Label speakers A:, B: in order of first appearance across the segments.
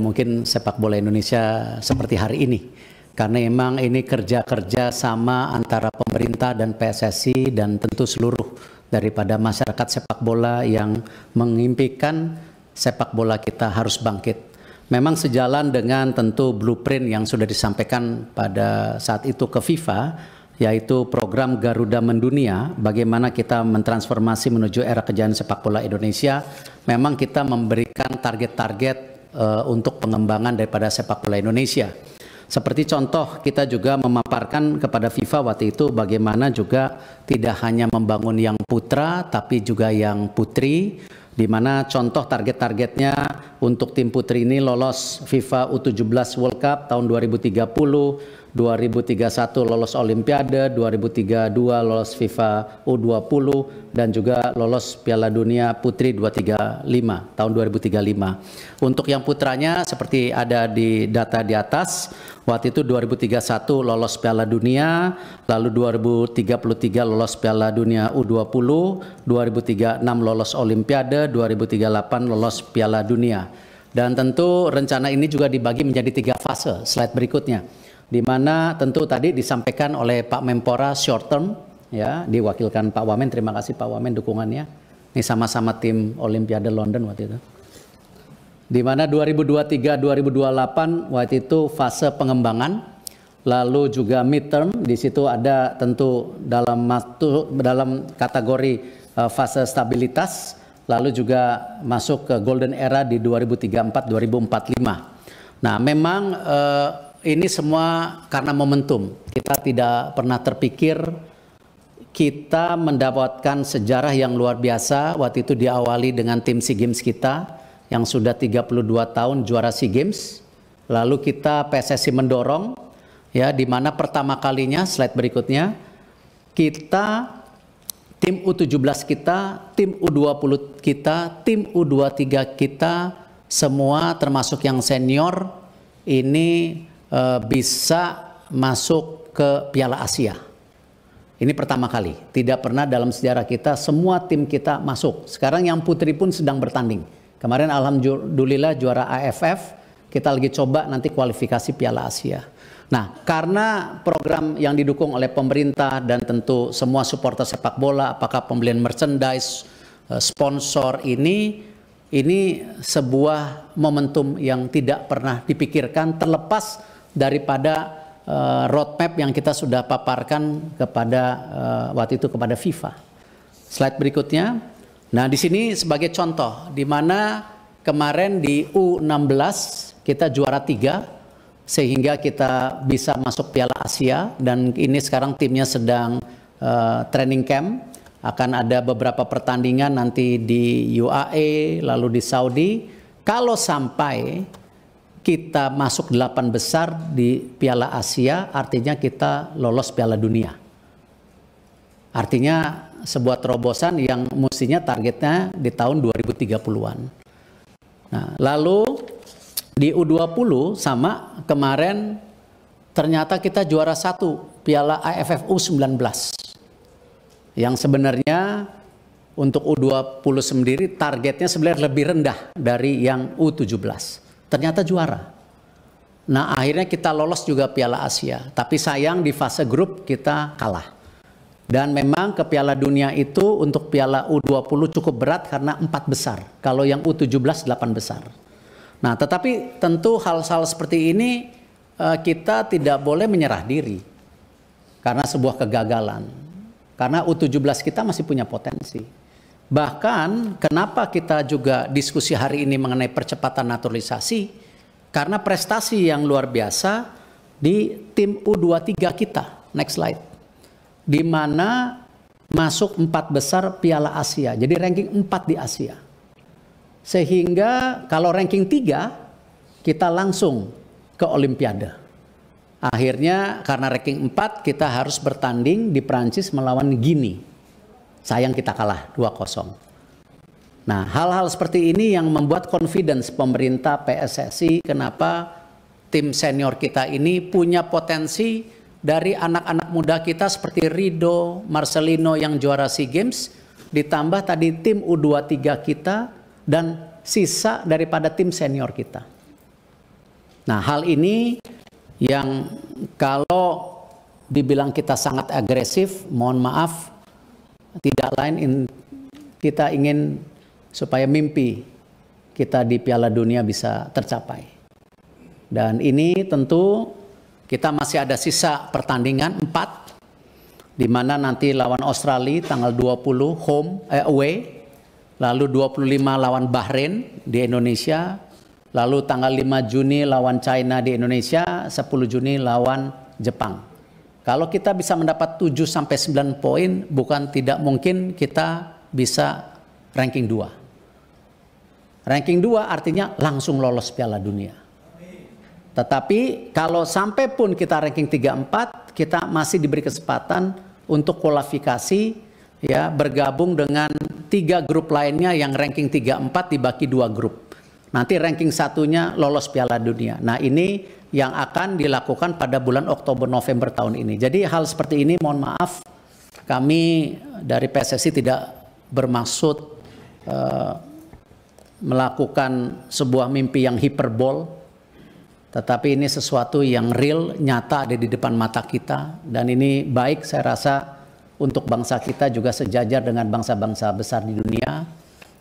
A: mungkin sepak bola Indonesia seperti hari ini. Karena memang ini kerja sama antara pemerintah dan PSSI dan tentu seluruh daripada masyarakat sepak bola yang mengimpikan sepak bola kita harus bangkit. Memang sejalan dengan tentu blueprint yang sudah disampaikan pada saat itu ke FIFA, yaitu program Garuda Mendunia, bagaimana kita mentransformasi menuju era kejayaan sepak bola Indonesia. Memang kita memberikan target-target untuk pengembangan daripada sepak bola Indonesia. Seperti contoh, kita juga memaparkan kepada FIFA waktu itu bagaimana juga tidak hanya membangun yang putra tapi juga yang putri, di mana contoh target-targetnya untuk tim putri ini lolos FIFA U17 World Cup tahun 2030, 2031 lolos Olimpiade, 2032 lolos FIFA U20 dan juga lolos Piala Dunia Putri 235 tahun 2035. Untuk yang putranya seperti ada di data di atas, waktu itu 2031 lolos Piala Dunia, lalu 2033 lolos Piala Dunia U20, 2036 lolos Olimpiade, 2038 lolos Piala Dunia. Dan tentu rencana ini juga dibagi menjadi 3 fase. Slide berikutnya, di mana tentu tadi disampaikan oleh Pak Menpora short term, ya, diwakilkan Pak Wamen. Terima kasih Pak Wamen dukungannya. Ini sama-sama tim Olimpiade London waktu itu. Di mana 2023-2028 waktu itu fase pengembangan, lalu juga midterm. Di situ ada tentu dalam kategori fase stabilitas, lalu juga masuk ke golden era di 2034-2045. Nah, memang ini semua karena momentum. Kita tidak pernah terpikir kita mendapatkan sejarah yang luar biasa. Waktu itu diawali dengan tim SEA Games kita yang sudah 32 tahun juara SEA Games. Lalu kita PSSI mendorong, ya, di mana pertama kalinya, slide berikutnya, kita tim U17 kita, tim U20 kita, tim U23 kita, semua termasuk yang senior ini bisa masuk ke Piala Asia. Ini pertama kali, tidak pernah dalam sejarah kita semua tim kita masuk. Sekarang yang putri pun sedang bertanding. Kemarin alhamdulillah juara AFF, kita lagi coba nanti kualifikasi Piala Asia. Nah, karena program yang didukung oleh pemerintah dan tentu semua supporter sepak bola, apakah pembelian merchandise, sponsor, ini sebuah momentum yang tidak pernah dipikirkan, terlepas daripada roadmap yang kita sudah paparkan kepada waktu itu kepada FIFA. Slide berikutnya. Nah, di sini sebagai contoh, di mana kemarin di U16 kita juara 3, sehingga kita bisa masuk Piala Asia, dan ini sekarang timnya sedang training camp. Akan ada beberapa pertandingan nanti di UAE, lalu di Saudi. Kalau sampai kita masuk 8 besar di Piala Asia, artinya kita lolos Piala Dunia. Artinya sebuah terobosan yang mestinya targetnya di tahun 2030-an. Nah, lalu di U20 sama, kemarin ternyata kita juara 1 Piala AFF U19. Yang sebenarnya untuk U20 sendiri targetnya sebenarnya lebih rendah dari yang U17. Ternyata juara. Nah, akhirnya kita lolos juga Piala Asia. Tapi sayang di fase grup kita kalah. Dan memang ke Piala Dunia itu untuk Piala U20 cukup berat karena 4 besar. Kalau yang U17 8 besar. Nah, tetapi tentu hal-hal seperti ini kita tidak boleh menyerah diri. Karena sebuah kegagalan. Karena U17 kita masih punya potensi. Bahkan kenapa kita juga diskusi hari ini mengenai percepatan naturalisasi, karena prestasi yang luar biasa di tim U23 kita. Next slide. Di mana masuk 4 besar Piala Asia. Jadi ranking 4 di Asia. Sehingga kalau ranking 3 kita langsung ke Olimpiade. Akhirnya karena ranking 4 kita harus bertanding di Prancis melawan Guinea. Sayang kita kalah 2-0. Nah, hal-hal seperti ini yang membuat confidence pemerintah PSSI, kenapa tim senior kita ini punya potensi dari anak-anak muda kita seperti Rido, Marcelino yang juara SEA Games, ditambah tadi tim U23 kita dan sisa daripada tim senior kita. Nah, hal ini yang kalau dibilang kita sangat agresif, mohon maaf, tidak lain kita ingin supaya mimpi kita di Piala Dunia bisa tercapai. Dan ini tentu kita masih ada sisa pertandingan 4, di mana nanti lawan Australia tanggal 20 away, lalu 25 lawan Bahrain di Indonesia, lalu tanggal 5 Juni lawan China di Indonesia, 10 Juni lawan Jepang. Kalau kita bisa mendapat 7-9 poin, bukan tidak mungkin kita bisa ranking 2. Ranking 2 artinya langsung lolos Piala Dunia. Tetapi kalau sampai pun kita ranking 3-4, kita masih diberi kesempatan untuk kualifikasi, ya, bergabung dengan 3 grup lainnya yang ranking 3-4 dibagi 2 grup. Nanti ranking satunya lolos Piala Dunia. Nah, ini yang akan dilakukan pada bulan Oktober-November tahun ini. Jadi hal seperti ini, mohon maaf, kami dari PSSI tidak bermaksud melakukan sebuah mimpi yang hiperbol, tetapi ini sesuatu yang real, nyata ada di depan mata kita. Dan ini baik, saya rasa, untuk bangsa kita juga sejajar dengan bangsa-bangsa besar di dunia.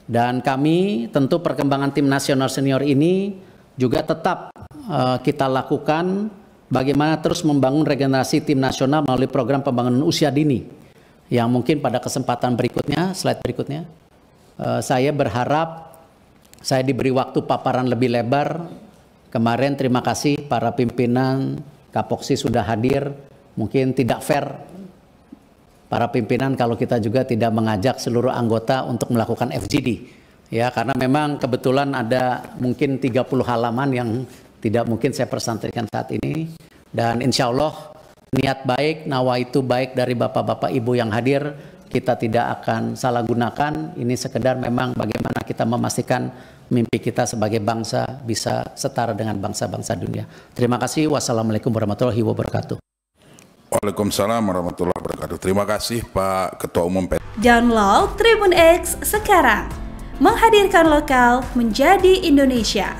A: Dan kami tentu perkembangan tim nasional senior ini juga tetap kita lakukan bagaimana terus membangun regenerasi tim nasional melalui program pembangunan usia dini, yang mungkin pada kesempatan berikutnya, slide berikutnya, saya berharap saya diberi waktu paparan lebih lebar. Kemarin terima kasih para pimpinan Kapoksi sudah hadir. Mungkin tidak fair para pimpinan kalau kita juga tidak mengajak seluruh anggota untuk melakukan FGD, ya, karena memang kebetulan ada mungkin 30 halaman yang tidak mungkin saya presentasikan saat ini. Dan insya Allah niat baik, nawaitu baik dari bapak-bapak ibu yang hadir kita tidak akan salah gunakan. Ini sekedar memang bagaimana kita memastikan mimpi kita sebagai bangsa bisa setara dengan bangsa-bangsa dunia. Terima kasih. Wassalamualaikum warahmatullahi wabarakatuh.
B: Waalaikumsalam warahmatullahi wabarakatuh. Terima kasih Pak Ketua Umum PT.
C: Download Tribun X sekarang, menghadirkan lokal menjadi Indonesia.